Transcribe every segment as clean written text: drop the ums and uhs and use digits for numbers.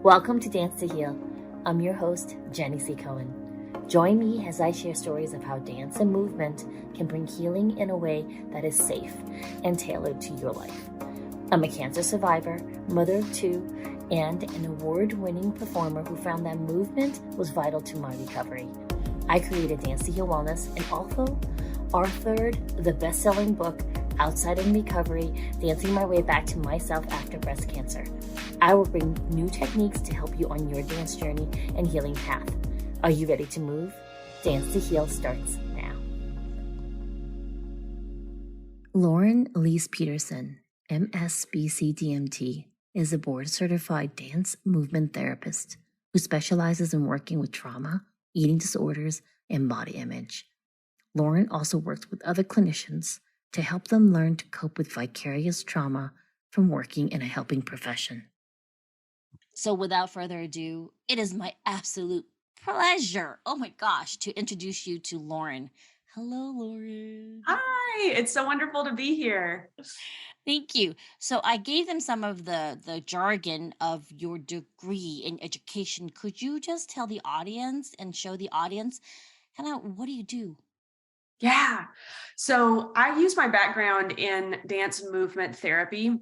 Welcome to Dance to Heal. I'm your host, Jenny C. Cohen. Join me as I share stories of how dance and movement can bring healing in a way that is safe and tailored to your life. I'm a cancer survivor, mother of two, and an award-winning performer who found that movement was vital to my recovery. I created Dance to Heal Wellness and also authored the best-selling book, Outside in Recovery, Dancing My Way Back to Myself After Breast Cancer. I will bring new techniques to help you on your dance journey and healing path. Are you ready to move? Dance to Heal starts now. Lauren Elise Peterson, MSBC-DMT, is a board-certified dance movement therapist who specializes in working with trauma, eating disorders, and body image. Lauren also works with other clinicians to help them learn to cope with vicarious trauma from working in a helping profession. So without further ado, it is my absolute pleasure, oh my gosh, to introduce you to Lauren. Hello, Lauren. Hi, it's so wonderful to be here. Thank you. So I gave them some of the jargon of your degree in education. Could you just tell the audience and show the audience kind of what do you do? Yeah. So I use my background in dance movement therapy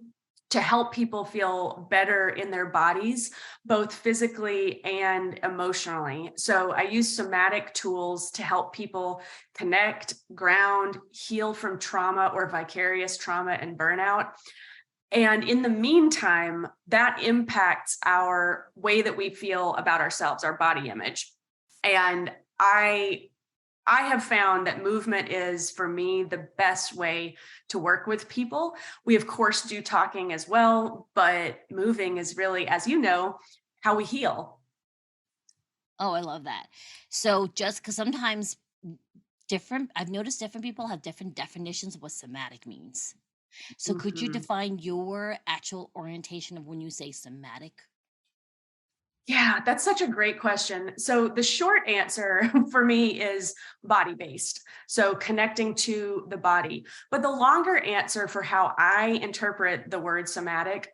to help people feel better in their bodies, both physically and emotionally. So I use somatic tools to help people connect, ground, heal from trauma or vicarious trauma and burnout. And in the meantime, that impacts our way that we feel about ourselves, our body image. And I have found that movement is, for me, the best way to work with people. We, of course, do talking as well, but moving is really, as you know, how we heal. Oh, I love that. So just because sometimes I've noticed different people have different definitions of what somatic means. So could you Mhm. define your actual orientation of when you say somatic? Yeah, that's such a great question. So the short answer for me is body-based. So connecting to the body. But the longer answer for how I interpret the word somatic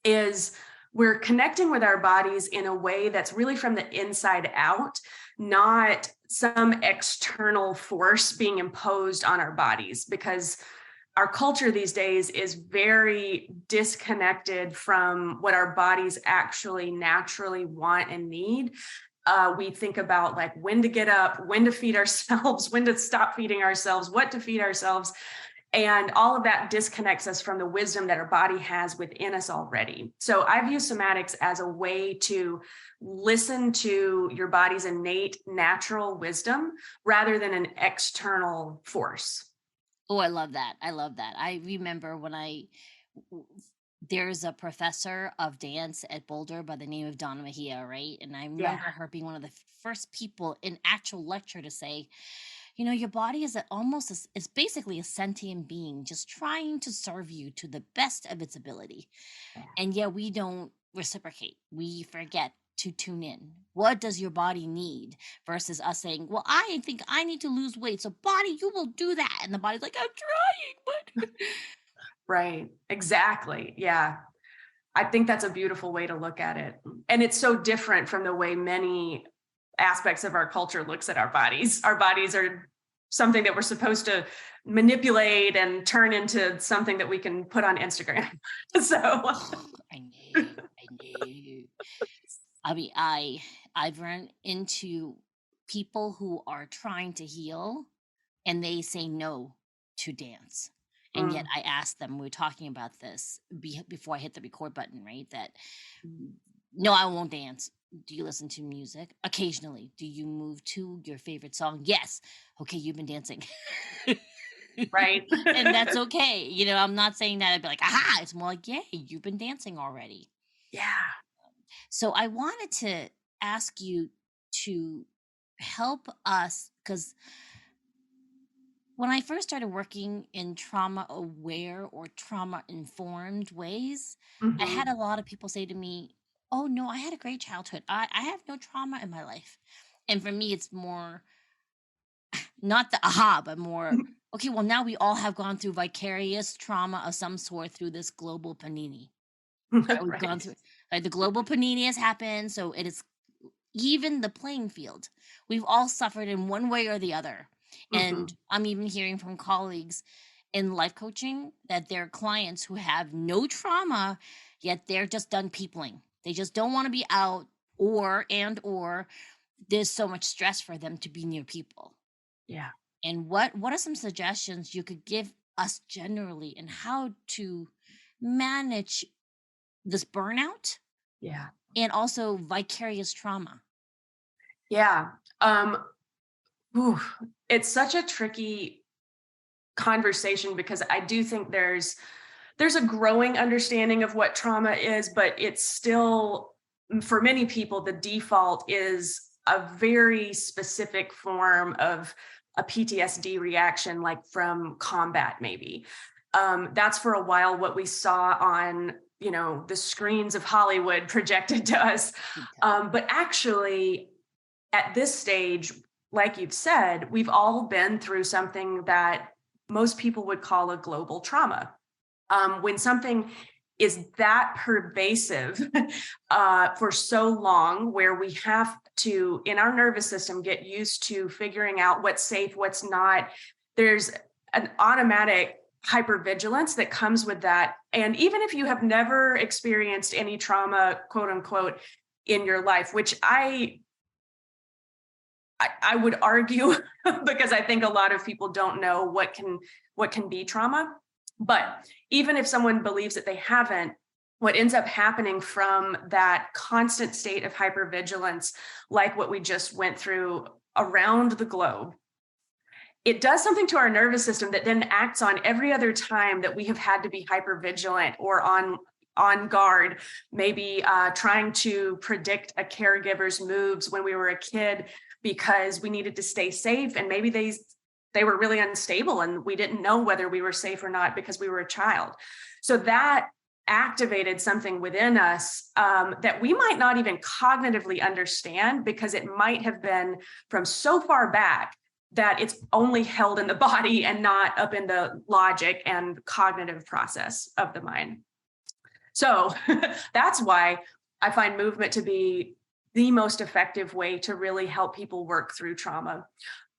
is we're connecting with our bodies in a way that's really from the inside out, not some external force being imposed on our bodies, because our culture these days is very disconnected from what our bodies actually naturally want and need. We think about like when to get up, when to feed ourselves, when to stop feeding ourselves, what to feed ourselves. And all of that disconnects us from the wisdom that our body has within us already. So I've used somatics as a way to listen to your body's innate natural wisdom rather than an external force. Oh, I love that. I love that. I remember when there's a professor of dance at Boulder by the name of Donna Mejia, right? And I Yeah. remember her being one of the first people in actual lecture to say, your body is is basically a sentient being just trying to serve you to the best of its ability. And yet we don't reciprocate. We forget to tune in. What does your body need versus us saying, well, I think I need to lose weight. So body, you will do that. And the body's like, I'm trying, but Right. Exactly. Yeah. I think that's a beautiful way to look at it. And it's so different from the way many aspects of our culture looks at our bodies. Our bodies are something that we're supposed to manipulate and turn into something that we can put on Instagram. So I knew. I mean, I've run into people who are trying to heal and they say no to dance. And yet mm, I asked them, we were talking about this before I hit the record button, right? That no, I won't dance. Do you listen to music? Occasionally. Do you move to your favorite song? Yes. Okay, you've been dancing. right. And that's okay. I'm not saying that I'd be like, aha, it's more like, yay, you've been dancing already. Yeah. So I wanted to ask you to help us because when I first started working in trauma aware or trauma informed ways, I had Mhm. a lot of people say to me, oh, no, I had a great childhood. I have no trauma in my life. And for me, it's more not the aha, but more, okay, well, now we all have gone through vicarious trauma of some sort through this global panini. Right? We've gone Right. through. Like the global panini has happened, so it is even the playing field. We've all suffered in one way or the other. And I'm even hearing from colleagues in life coaching that there are clients who have no trauma, yet they're just done peopling. They just don't want to be out, or there's so much stress for them to be near people. Yeah. And what are some suggestions you could give us generally in how to manage this burnout? Yeah. And also vicarious trauma. Yeah. It's such a tricky conversation because I do think there's a growing understanding of what trauma is, but it's still, for many people, the default is a very specific form of a PTSD reaction, like from combat, maybe. That's for a while what we saw on, the screens of Hollywood projected to us. But actually, at this stage, like you've said, we've all been through something that most people would call a global trauma. When something is that pervasive for so long, where we have to, in our nervous system, get used to figuring out what's safe, what's not, there's an automatic hypervigilance that comes with that. And even if you have never experienced any trauma, quote unquote, in your life, which I would argue because I think a lot of people don't know what can be trauma. But even if someone believes that they haven't, what ends up happening from that constant state of hypervigilance, like what we just went through around the globe, it does something to our nervous system that then acts on every other time that we have had to be hypervigilant or on guard, maybe trying to predict a caregiver's moves when we were a kid because we needed to stay safe, and maybe they were really unstable and we didn't know whether we were safe or not because we were a child. So that activated something within us that we might not even cognitively understand, because it might have been from so far back that it's only held in the body and not up in the logic and cognitive process of the mind. So that's why I find movement to be the most effective way to really help people work through trauma.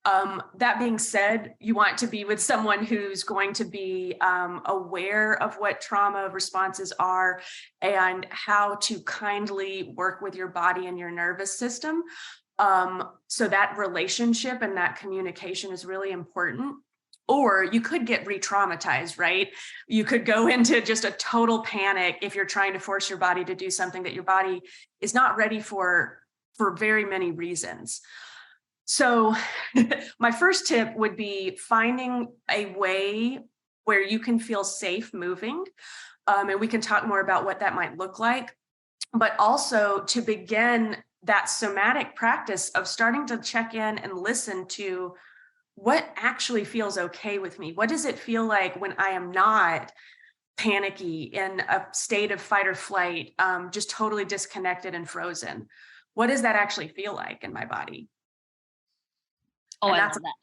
That being said, you want to be with someone who's going to be aware of what trauma responses are and how to kindly work with your body and your nervous system. So that relationship and that communication is really important. Or you could get re-traumatized, right? You could go into just a total panic if you're trying to force your body to do something that your body is not ready for very many reasons. So my first tip would be finding a way where you can feel safe moving. And we can talk more about what that might look like, but also to begin that somatic practice of starting to check in and listen to what actually feels okay with me. What does it feel like when I am not panicky, in a state of fight or flight, just totally disconnected and frozen? What does that actually feel like in my body? Oh, and I that's love that.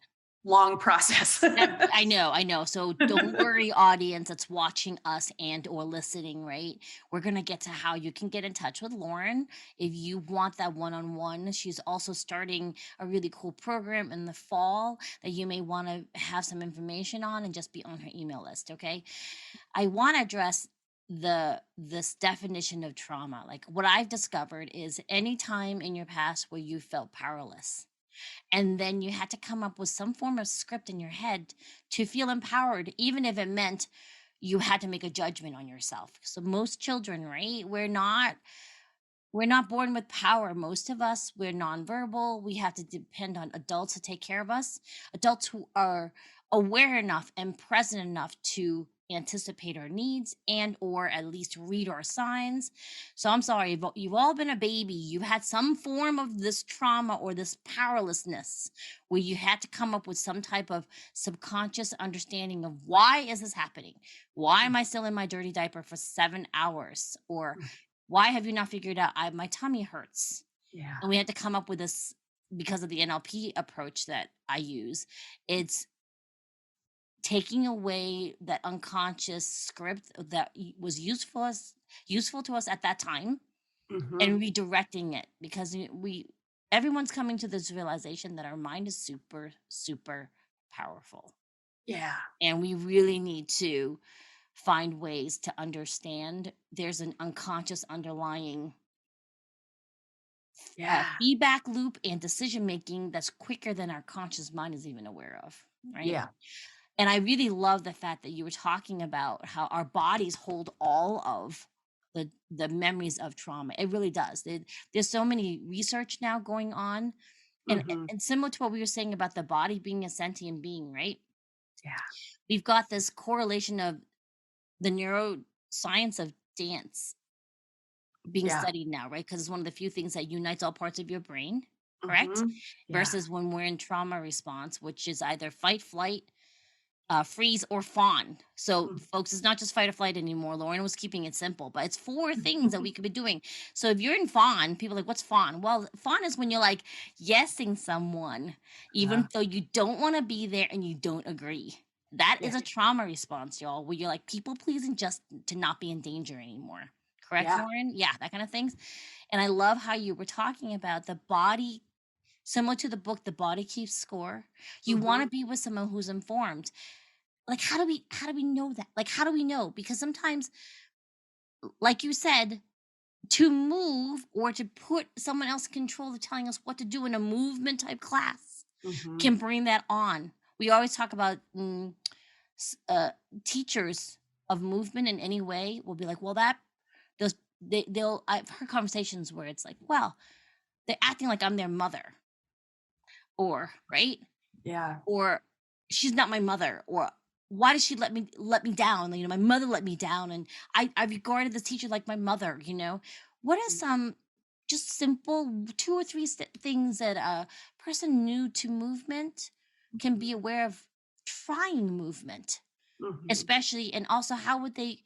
Long process. I know. So don't worry, audience that's watching us and or listening, right? We're going to get to how you can get in touch with Lauren if you want that one-on-one. She's also starting a really cool program in the fall that you may want to have some information on and just be on her email list, okay? I want to address this definition of trauma. Like, what I've discovered is any time in your past where you felt powerless, and then you had to come up with some form of script in your head to feel empowered, even if it meant you had to make a judgment on yourself. So most children, right? We're not born with power. Most of us, we're nonverbal. We have to depend on adults to take care of us. Adults who are aware enough and present enough to anticipate our needs and or at least read our signs. So I'm sorry, but you've all been a baby. You've had some form of this trauma or this powerlessness where you had to come up with some type of subconscious understanding of why is this happening? Why am I still in my dirty diaper for 7 hours? Or why have you not figured out my tummy hurts? Yeah. And we had to come up with this because of the NLP approach that I use. It's taking away that unconscious script that was useful to us at that time, and redirecting it, because everyone's coming to this realization that our mind is super, super powerful. Yeah. And we really need to find ways to understand there's an unconscious underlying Yeah. feedback loop and decision making that's quicker than our conscious mind is even aware of, right? Yeah. And I really love the fact that you were talking about how our bodies hold all of the memories of trauma. It really does. There's so many research now going on, and similar to what we were saying about the body being a sentient being, right? Yeah. We've got this correlation of the neuroscience of dance being studied now, right? Because it's one of the few things that unites all parts of your brain, correct? Yeah. Versus when we're in trauma response, which is either fight, flight, freeze, or fawn. So folks, it's not just fight or flight anymore. Lauren was keeping it simple, but it's 4 things that we could be doing. So if you're in fawn, people are like, what's fawn? Well, fawn is when you're like yesing someone, even though you don't want to be there and you don't agree. That is a trauma response, y'all, where you're like people pleasing just to not be in danger anymore. Correct, Lauren? Yeah, that kind of things. And I love how you were talking about the body, similar to the book, The Body Keeps Score. You want to be with someone who's informed. Like, how do we know that? Like, how do we know? Because sometimes, like you said, to move or to put someone else in control of telling us what to do in a movement type class can bring that on. We always talk about teachers of movement in any way will be like, well, I've heard conversations where it's like, well, they're acting like I'm their mother, or right, or she's not my mother, or why does she let me down? You know, my mother let me down, and I regarded this teacher like my mother. You know, what are some just simple 2 or 3 things that a person new to movement can be aware of trying movement, especially, and also how would they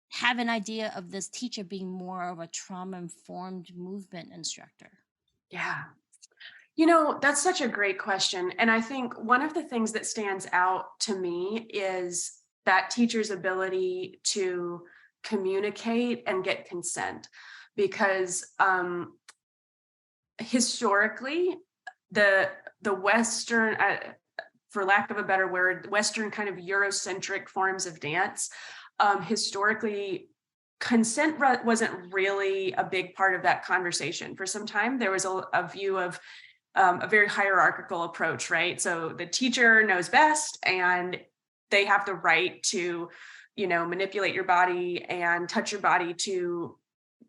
have an idea of this teacher being more of a trauma-informed movement instructor? Yeah. You know, that's such a great question. And I think one of the things that stands out to me is that teacher's ability to communicate and get consent. Because historically, the Western, for lack of a better word, Western kind of Eurocentric forms of dance, historically, consent wasn't really a big part of that conversation. For some time, there was a view of a very hierarchical approach, right? So the teacher knows best, and they have the right to, you know, manipulate your body and touch your body to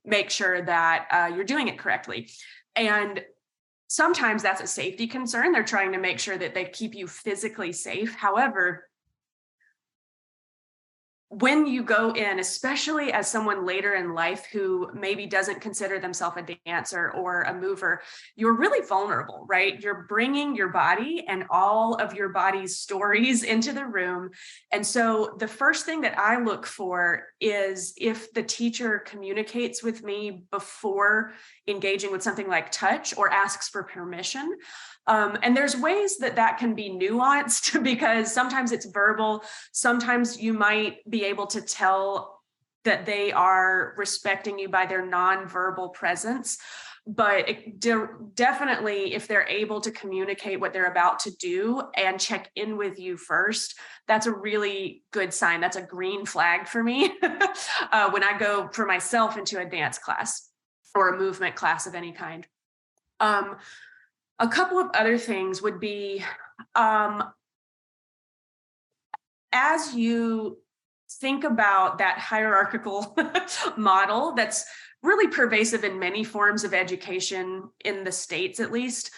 make sure that you're doing it correctly. And sometimes that's a safety concern. They're trying to make sure that they keep you physically safe. However, when you go in, especially as someone later in life who maybe doesn't consider themselves a dancer or a mover, you're really vulnerable, right? You're bringing your body and all of your body's stories into the room. And so the first thing that I look for is if the teacher communicates with me before engaging with something like touch or asks for permission. And there's ways that can be nuanced because sometimes it's verbal. Sometimes you might be able to tell that they are respecting you by their nonverbal presence. But definitely, if they're able to communicate what they're about to do and check in with you first, that's a really good sign. That's a green flag for me when I go for myself into a dance class or a movement class of any kind. A couple of other things would be, as you think about that hierarchical model that's really pervasive in many forms of education in the States, at least,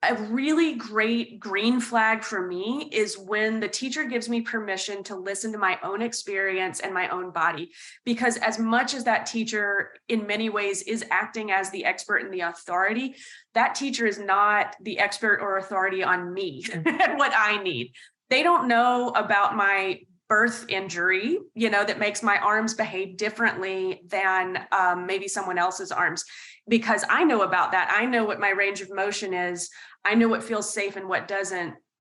a really great green flag for me is when the teacher gives me permission to listen to my own experience and my own body. Because as much as that teacher in many ways is acting as the expert and the authority, that teacher is not the expert or authority on me and what I need. They don't know about my birth injury, you know, that makes my arms behave differently than maybe someone else's arms, because I know about that. I know what my range of motion is. I know what feels safe and what doesn't,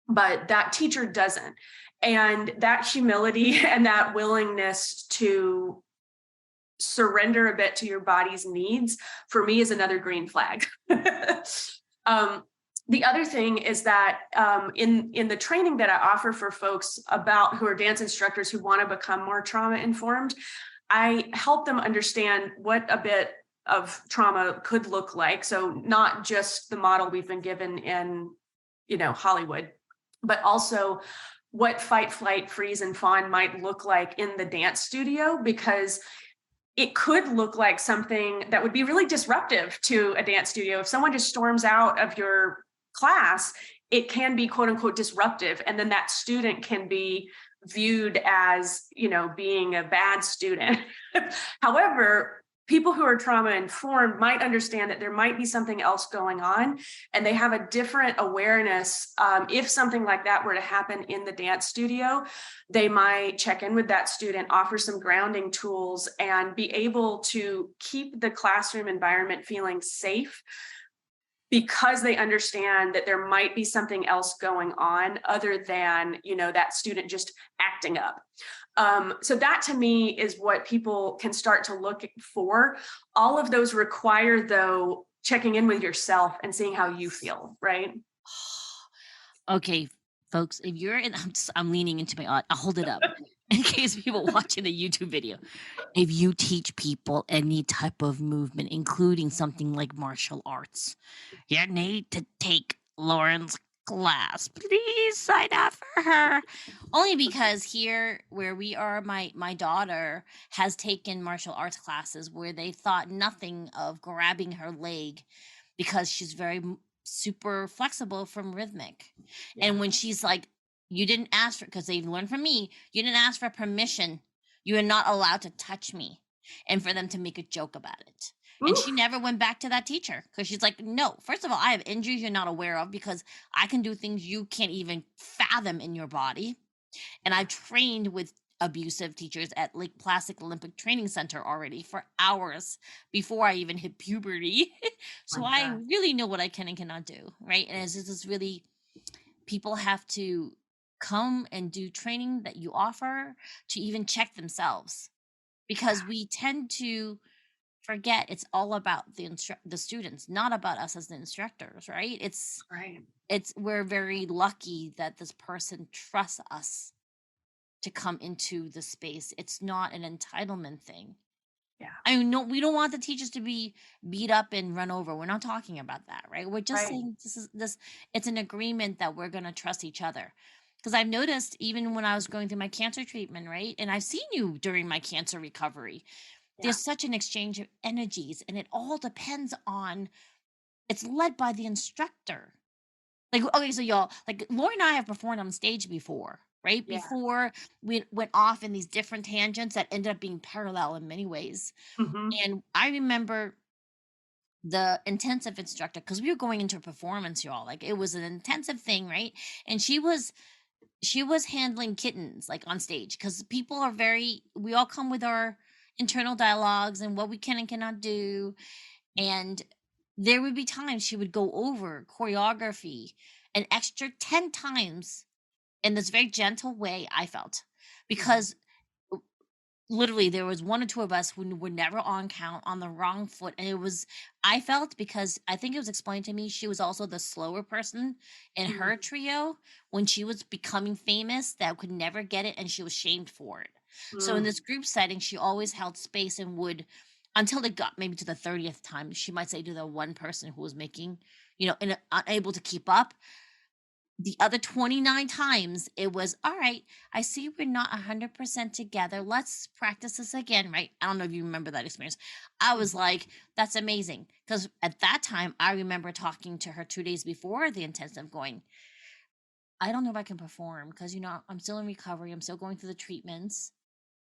but that teacher doesn't. And that humility and that willingness to surrender a bit to your body's needs, for me, is another green flag. The other thing is that in the training that I offer for folks who are dance instructors who want to become more trauma informed, I help them understand what a bit of trauma could look like. So not just the model we've been given in, Hollywood, but also what fight, flight, freeze, and fawn might look like in the dance studio, because it could look like something that would be really disruptive to a dance studio. If someone just storms out of your class, it can be quote unquote disruptive. And then that student can be viewed as, being a bad student. However, people who are trauma informed might understand that there might be something else going on, and they have a different awareness. If something like that were to happen in the dance studio, they might check in with that student, offer some grounding tools, and be able to keep the classroom environment feeling safe, because they understand that there might be something else going on other than, that student just acting up. So that, to me, is what people can start to look for. All of those require, though, checking in with yourself and seeing how you feel, right? Okay, folks, if you're in, I'm leaning into my, I'll hold it up in case people watching the YouTube video. If you teach people any type of movement, including something like martial arts, you need to take Lauren's class. Please sign up for her. Only because here where we are, my daughter has taken martial arts classes where they thought nothing of grabbing her leg, because she's very super flexible from rhythmic. Yeah. And when she's like, you didn't ask for, because they learned from me, you didn't ask for permission. You are not allowed to touch me. And for them to make a joke about it. Oof. And she never went back to that teacher, because she's like, no, first of all, I have injuries you're not aware of, because I can do things you can't even fathom in your body. And I've trained with abusive teachers at Lake Placid Olympic Training Center already for hours before I even hit puberty. So I really know what I can and cannot do, right? And it's just really, people have to come and do training that you offer to even check themselves, because we tend to forget it's all about the students, not about us as the instructors, right? We're very lucky that this person trusts us to come into the space. It's not an entitlement thing. Yeah. I mean, no, we don't want the teachers to be beat up and run over. We're not talking about that, right? We're just saying it's an agreement that we're going to trust each other. Because I've noticed, even when I was going through my cancer treatment, right? And I've seen you during my cancer recovery. Yeah. There's such an exchange of energies, and it all depends on, it's led by the instructor. Like, okay, so y'all, like Lauren and I have performed on stage before, right? Yeah. Before we went off in these different tangents that ended up being parallel in many ways. Mm-hmm. And I remember the intensive instructor, because we were going into a performance, y'all. Like, it was an intensive thing, right? And she was handling kittens, like, on stage, because people are we all come with our internal dialogues and what we can and cannot do. And there would be times she would go over choreography an extra 10 times in this very gentle way, I felt, because literally there was one or two of us who were never on count, on the wrong foot. And I felt, because I think it was explained to me, she was also the slower person in her trio when she was becoming famous, that could never get it, and she was shamed for it. So in this group setting, she always held space and would, until it got maybe to the 30th time, she might say to the one person who was making, unable to keep up. The other 29 times, it was, all right, I see we're not 100% together. Let's practice this again, right? I don't know if you remember that experience. I was like, that's amazing. Because at that time, I remember talking to her 2 days before the intensive, going, I don't know if I can perform, because, I'm still in recovery. I'm still going through the treatments.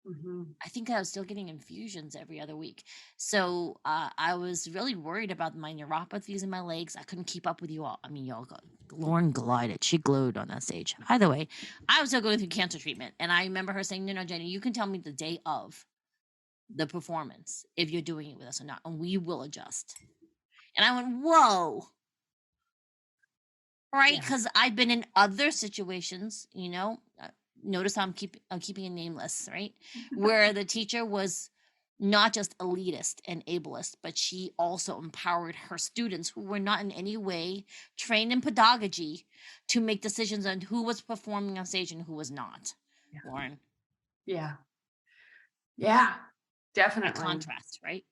Mm-hmm. I think I was still getting infusions every other week. So I was really worried about my neuropathies in my legs. I couldn't keep up with you all. I mean, y'all, Lauren glided. She glowed on that stage. Either way, I was still going through cancer treatment. And I remember her saying, no, Jenny, you can tell me the day of the performance if you're doing it with us or not, and we will adjust. And I went, whoa. Right? Because I've been in other situations, notice how I'm keeping it nameless, right? Where the teacher was not just elitist and ableist, but she also empowered her students who were not in any way trained in pedagogy to make decisions on who was performing on stage and who was not. Yeah. Lauren. Yeah. Yeah, A definitely. contrast, right?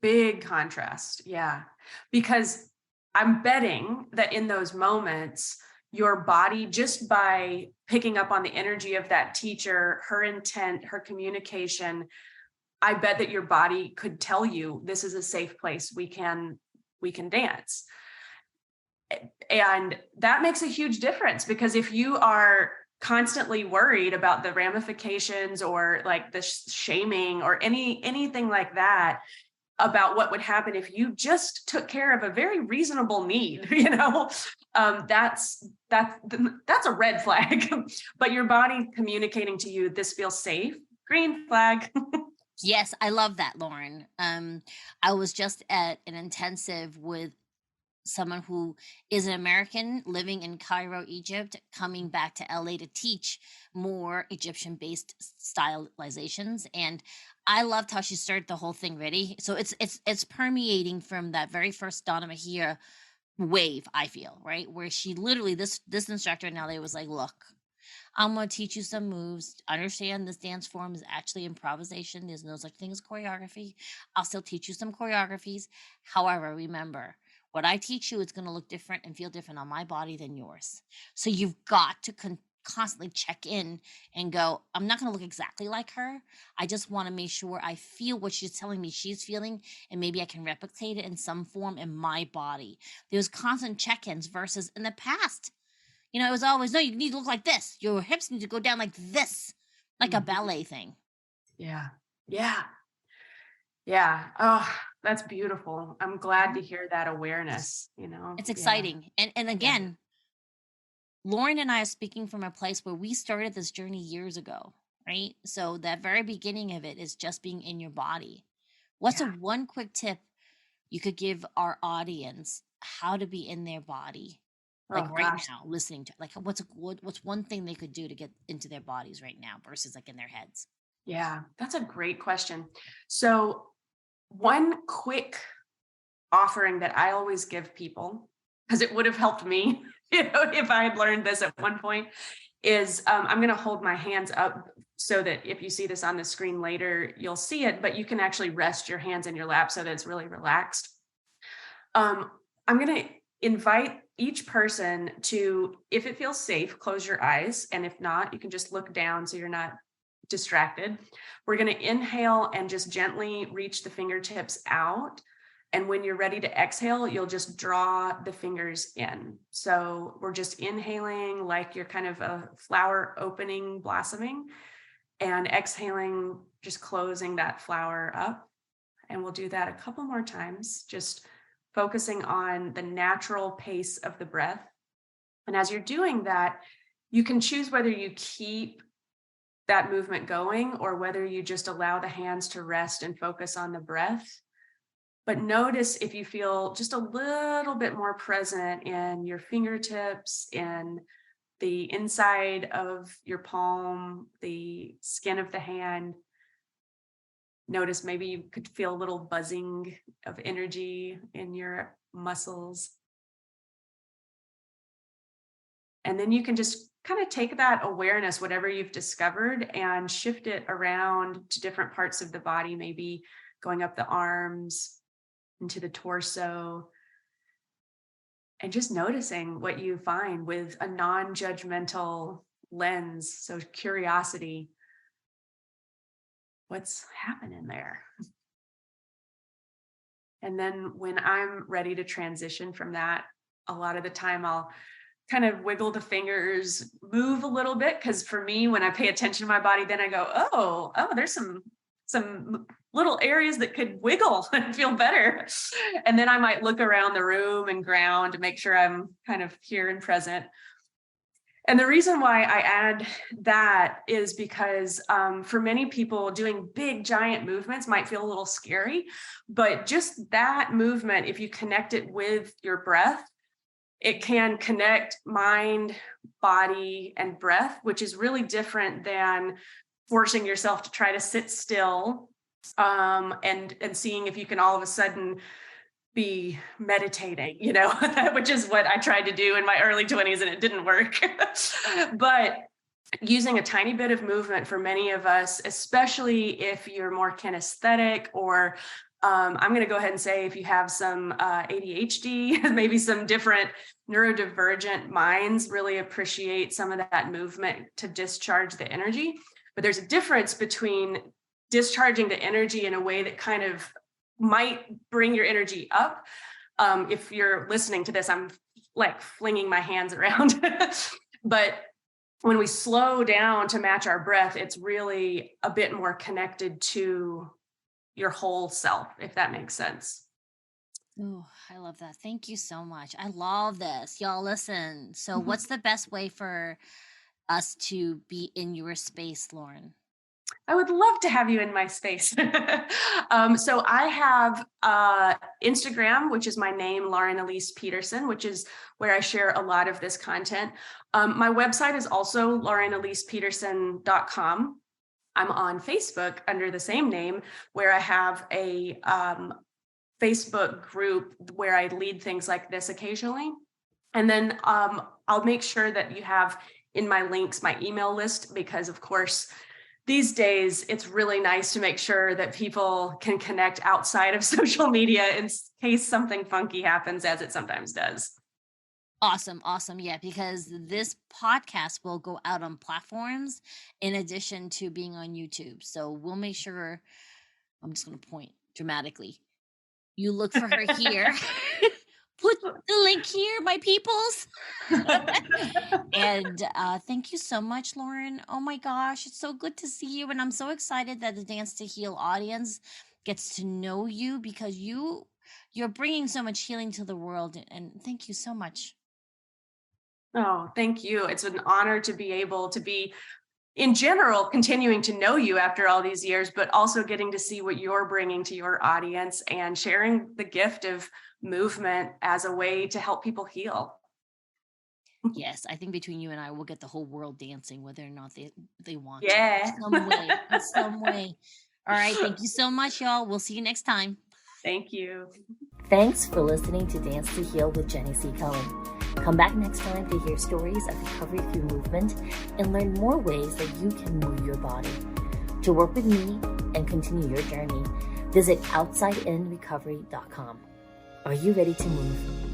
Big contrast. Yeah. Because I'm betting that in those moments, your body, just by picking up on the energy of that teacher, her intent, her communication, I bet that your body could tell you, this is a safe place. We can dance. And that makes a huge difference, because if you are constantly worried about the ramifications or like the shaming or anything like that, about what would happen if you just took care of a very reasonable need, that's a red flag. But your body communicating to you, this feels safe, green flag. Yes, I love that, Lauren. I was just at an intensive with someone who is an American living in Cairo, Egypt, coming back to LA to teach more Egyptian-based stylizations. And I loved how she started the whole thing. Ready? So it's permeating from that very first Donna Mahia wave, I feel, right? Where she literally, this instructor in LA was like, look, I'm going to teach you some moves. Understand this dance form is actually improvisation. There's no such thing as choreography. I'll still teach you some choreographies. However, remember, what I teach you is going to look different and feel different on my body than yours. So you've got to constantly check in and go, I'm not going to look exactly like her. I just want to make sure I feel what she's telling me she's feeling, and maybe I can replicate it in some form in my body. There's constant check-ins versus in the past. It was always, no, you need to look like this. Your hips need to go down like this, like a ballet thing. Yeah. Yeah. Yeah. Oh, that's beautiful. I'm glad to hear that awareness, It's exciting. Yeah. And again, Lauren and I are speaking from a place where we started this journey years ago, right? So that very beginning of it is just being in your body. What's a one quick tip you could give our audience how to be in their body? Like now, listening to, like, what's one thing they could do to get into their bodies right now versus like in their heads? Yeah, that's a great question. So one quick offering that I always give people, because it would have helped me, if I had learned this at one point, is I'm going to hold my hands up so that if you see this on the screen later, you'll see it, but you can actually rest your hands in your lap so that it's really relaxed. I'm going to invite each person to, if it feels safe, close your eyes. And if not, you can just look down so you're not distracted. We're going to inhale and just gently reach the fingertips out. And when you're ready to exhale, you'll just draw the fingers in. So we're just inhaling like you're kind of a flower opening, blossoming, and exhaling, just closing that flower up. And we'll do that a couple more times, just focusing on the natural pace of the breath. And as you're doing that, you can choose whether you keep that movement going or whether you just allow the hands to rest and focus on the breath. But notice if you feel just a little bit more present in your fingertips, in the inside of your palm, the skin of the hand. Notice maybe you could feel a little buzzing of energy in your muscles. And then you can just kind of take that awareness, whatever you've discovered, and shift it around to different parts of the body, maybe going up the arms into the torso, and just noticing what you find with a non-judgmental lens. So curiosity. What's happening there? And then when I'm ready to transition from that, a lot of the time I'll kind of wiggle the fingers, move a little bit. Because for me, when I pay attention to my body, then I go, oh, there's some little areas that could wiggle and feel better. And then I might look around the room and ground to make sure I'm kind of here and present. And the reason why I add that is because for many people, doing big, giant movements might feel a little scary, but just that movement, if you connect it with your breath, it can connect mind, body, and breath, which is really different than forcing yourself to try to sit still and seeing if you can all of a sudden be meditating, which is what I tried to do in my early 20s and it didn't work. But using a tiny bit of movement for many of us, especially if you're more kinesthetic, or I'm going to go ahead and say if you have some ADHD, maybe some different neurodivergent minds really appreciate some of that movement to discharge the energy. But there's a difference between discharging the energy in a way that kind of might bring your energy up. If you're listening to this, I'm like flinging my hands around. But when we slow down to match our breath, it's really a bit more connected to your whole self, if that makes sense. Oh, I love that. Thank you so much. I love this. Y'all listen. So what's the best way for us to be in your space, Lauren? I would love to have you in my space. So I have Instagram, which is my name, Lauren Elise Peterson, which is where I share a lot of this content. My website is also laurenelisepeterson.com. I'm on Facebook under the same name, where I have a Facebook group where I lead things like this occasionally. And then I'll make sure that you have in my links my email list, because of course, these days, it's really nice to make sure that people can connect outside of social media in case something funky happens, as it sometimes does. Awesome. Yeah, because this podcast will go out on platforms in addition to being on YouTube. So we'll make sure, I'm just going to point dramatically. You look for her here. Put the link here, my peoples. And thank you so much, Lauren. Oh my gosh, it's so good to see you. And I'm so excited that the Dance to Heal audience gets to know you, because you're bringing so much healing to the world. And thank you so much. Oh, thank you. It's an honor to be able to be, in general, continuing to know you after all these years, but also getting to see what you're bringing to your audience and sharing the gift of movement as a way to help people heal. Yes, I think between you and I, we'll get the whole world dancing, whether or not they want Yeah. to. In some way. All right. Thank you so much, y'all. We'll see you next time. Thank you. Thanks for listening to Dance to Heal with Jenny C. Cohen. Come back next time to hear stories of recovery through movement and learn more ways that you can move your body. To work with me and continue your journey, visit OutsideInRecovery.com. Are you ready to move?